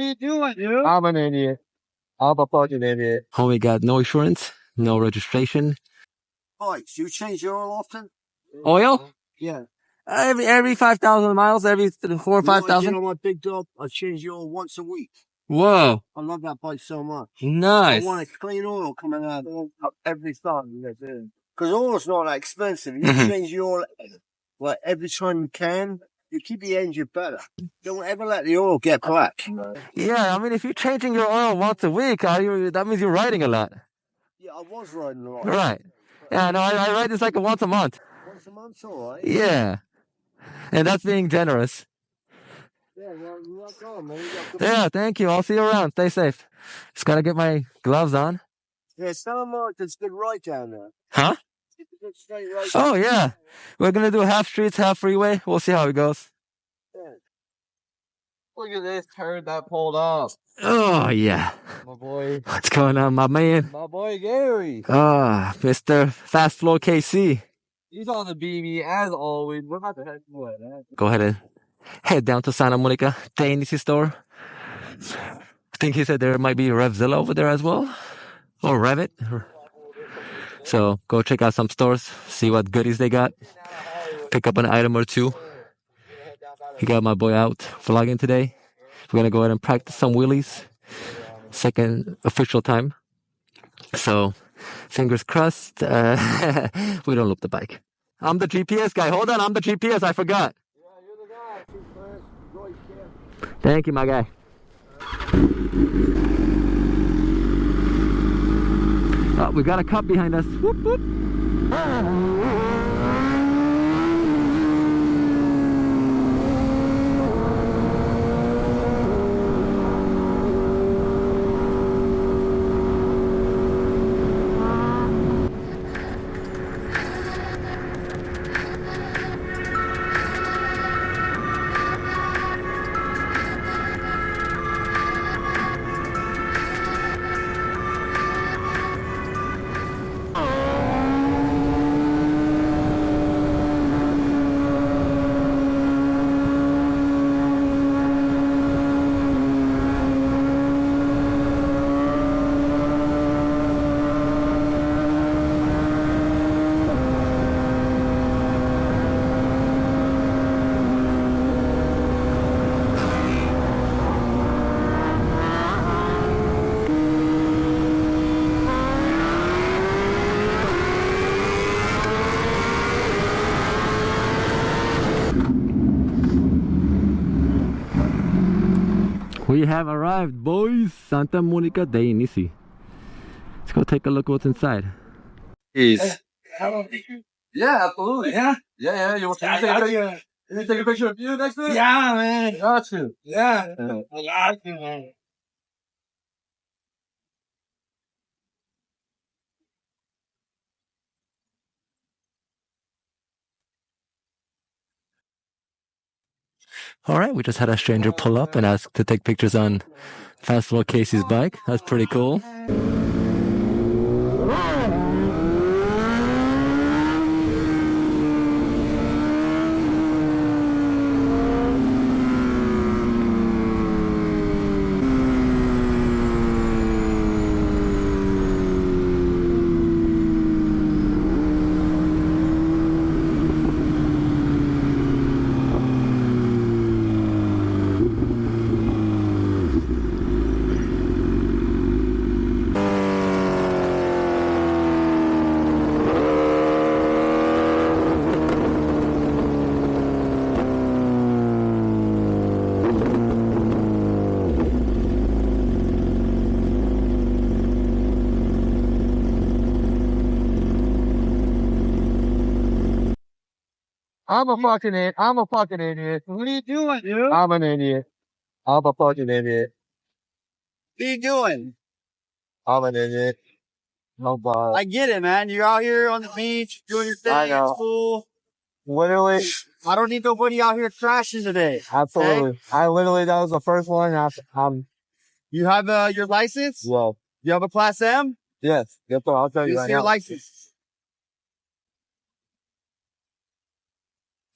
you doing, dude? I'm an idiot. I'm a fucking idiot. Homie got no insurance, no registration. Bikes, you change your oil often? Oil? Yeah. Every 5,000 miles, every 4 or You know what I did 5,000. on my big dog? I change the oil once a week. Whoa, I love that bike so much. I nice. want a clean oil coming out every time. That's it. Because oil's not that expensive. You change the oil like every time you can. You keep the engine better. Don't ever let the oil get black. Yeah, I mean, if you're changing your oil once a week, that means you're riding a lot. Yeah, I was riding a lot. Right. Yeah, no, I ride this like once a month. Once a month's all right. Yeah. And that's being generous. Yeah, well, you rock on, man. You got good- Yeah, thank you. I'll see you around. Stay safe. Just gotta get my gloves on. Yeah, San Martin's good ride down there. Huh? It's a good straight ride. Oh, yeah. We're gonna do half streets, half freeway. We'll see how it goes. Yeah. Look at this turd that pulled up. Oh, yeah. My boy. What's going on, my man? My boy Gary. Mr. Fast Flow KC. He's on the BB as always. We're about to head to what, man? Go ahead and head down to Santa Monica, the NEC store. I think he said there might be a Revzilla over there as well. Or Revit. So go check out some stores, see what goodies they got. Pick up an item or two. He got my boy out vlogging today. We're gonna go ahead and practice some wheelies. Second official time. So fingers crossed. We don't loop the bike. I'm the GPS guy. Hold on, I'm the GPS. I forgot. Yeah, you're the guy. Thank you, my guy. Oh, we got a cop behind us. Whoop, whoop. We have arrived, boys. Santa Monica de Inici. Let's go take a look what's inside. Yeah, absolutely. Yeah? Yeah. You want to take a picture? You take a picture of you next to it? Yeah, man. Got you. Yeah. I got you, man. All right, we just had a stranger pull up and ask to take pictures on Fast Flow Casey's bike. That's pretty cool. I'm a fucking idiot. What are you doing, dude? I'm an idiot. I'm a fucking idiot. What are you doing? I'm an idiot. No bother. I get it, man. You're out here on the beach doing your thing. I know. It's cool. Literally, I don't need nobody out here crashing today. absolutely. Okay? That was the first one. You have your license? Well, You have a Class M? yes. That's what I'll tell you You right see your now. license.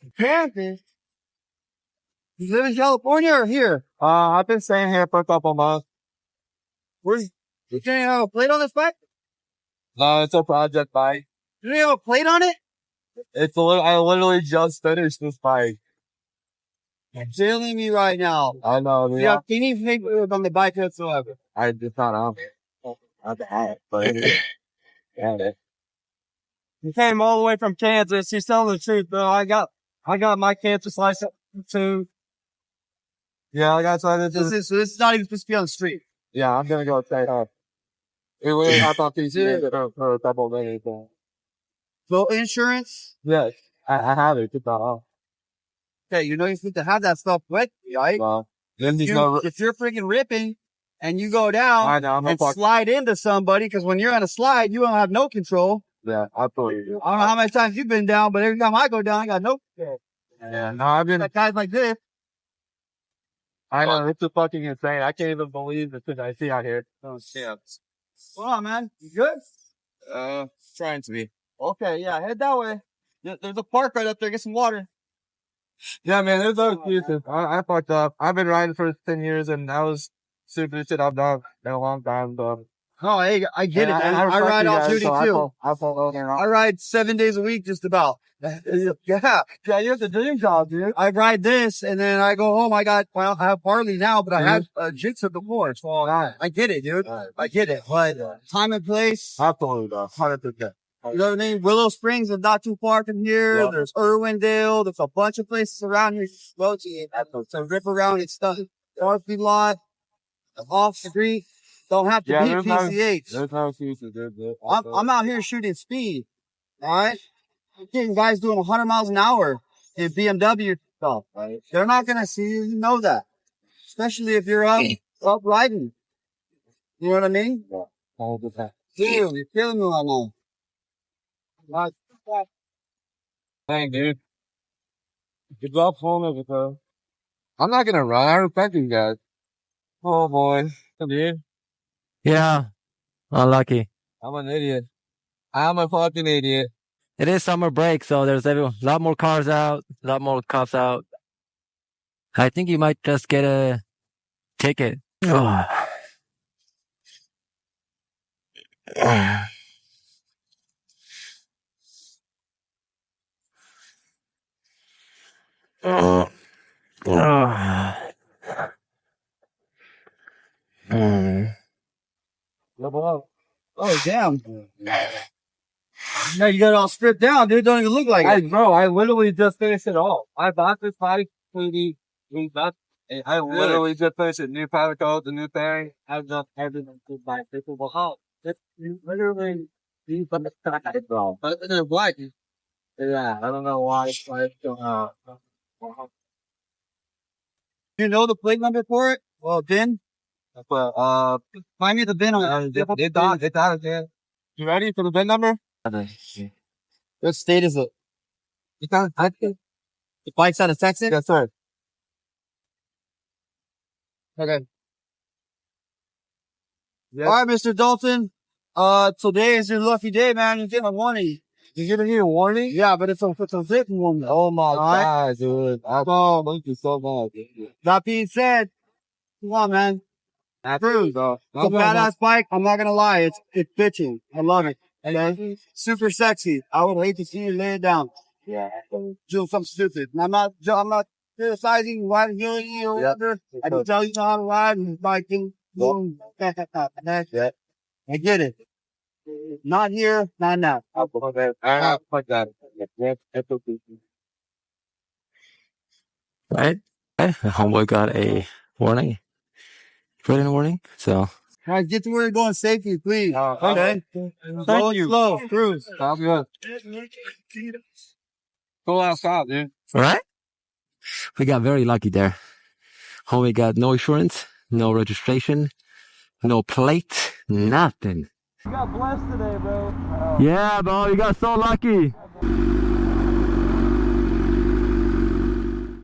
Apparently. You live in California or here? I've been staying here for a couple months. You didn't have a plate on this bike? No, it's a project bike. You didn't have a plate on it? I literally just finished this bike. You're killing me right now. I know, You have any paperwork on the bike whatsoever? I just not on it. Not the hat, but yeah. You came all the way from Kansas. You're telling the truth, bro. I got my Kansas license too. Yeah, I got something. This is not even supposed to be on the street. Yeah, I'm gonna go say hi. We I thought these for a couple of minutes. Full insurance? Yes, I have it. It's all. Okay, you know you're supposed to have that stuff with you, right? Well, then there's If you're freaking ripping and you go down I know, and slide into somebody, because when you're on a slide, you don't have no control. Yeah, I thought you. I don't know how many times you've been down, but every time I go down, I got no control. Yeah, no, I've been. Like guys like this. I know, it's fucking insane. I can't even believe the thing I see out here. Oh, shit. Hold on, man. You good? Trying to be. Okay, yeah, head that way. There's a park right up there. Get some water. Yeah, man, there's no excuses. I fucked up. I've been riding for 10 years, and that was stupid shit I've done in a long time. But Oh, hey, I get it, man. I ride off duty too. I ride 7 days a week, just about. Yeah, you have the dream job, dude. I ride this, and then I go home. I have Harley now, but I had Jitsu before. So I get it, dude. I get it. But time and place. Absolutely, 100%. You know what I mean? Willow Springs is not too far from here. Yeah. There's Irwindale. There's a bunch of places around here to rip around and stuff. Parking lot, off the street. Don't have to be PCH. There's no excuses. I'm out here shooting speed. All right? I'm getting guys doing 100 miles an hour in BMW stuff. Right? They're not going to see you. You know that. Especially if you're up riding. You know what I mean? Yeah. 100%. Dude, you're killing me right now. Dang, dude. Good luck pulling it, bro. I'm not gonna run. I respect you guys. Oh boy, dude. Yeah, unlucky. I'm an idiot. I'm a fucking idiot. It is summer break, so there's a lot more cars out, a lot more cops out. I think you might just get a ticket. Oh. Oh, damn. Now you got it all stripped down, dude. Don't even look like it. Bro, I literally just finished it all. I bought this bike I literally just finished it. New powder coat, the new fairing. I've done everything to buy people will help. It's literally these on the side, bro. But they're black. Yeah, I don't know why it's so You know the plate number for it? Well, VIN? but Find me the VIN on it. it's out again. You ready for the VIN number? What state is it? It's out. I think. The bike's out of Texas? Yes, sir. Okay. Yes. All right, Mr. Dalton. Today is your lucky day, man. You're getting a warning. You're gonna get a warning? Yeah, but it's a written one. Oh my right? God, dude. Thank you so much. That being said, come on, man. Cruise. Bro. It's a badass bike. I'm not gonna lie. It's bitching. I love it. Okay? Super sexy. I would hate to see you lay it down. Yeah. Do something stupid. And I'm not criticizing riding you or whatever. I can tell you how to ride and biking. I get it. Not here, not now. I like that. Right? Homeboy got a warning. Written warning. So. All right, get to where you're going safely, please. Okay. Thank you. Slow, cruise. Sounds good. Cool outside, dude. All right. We got very lucky there. Homie got no insurance, no registration, no plate, nothing. You got blessed today, bro. Yeah, bro, you got so lucky.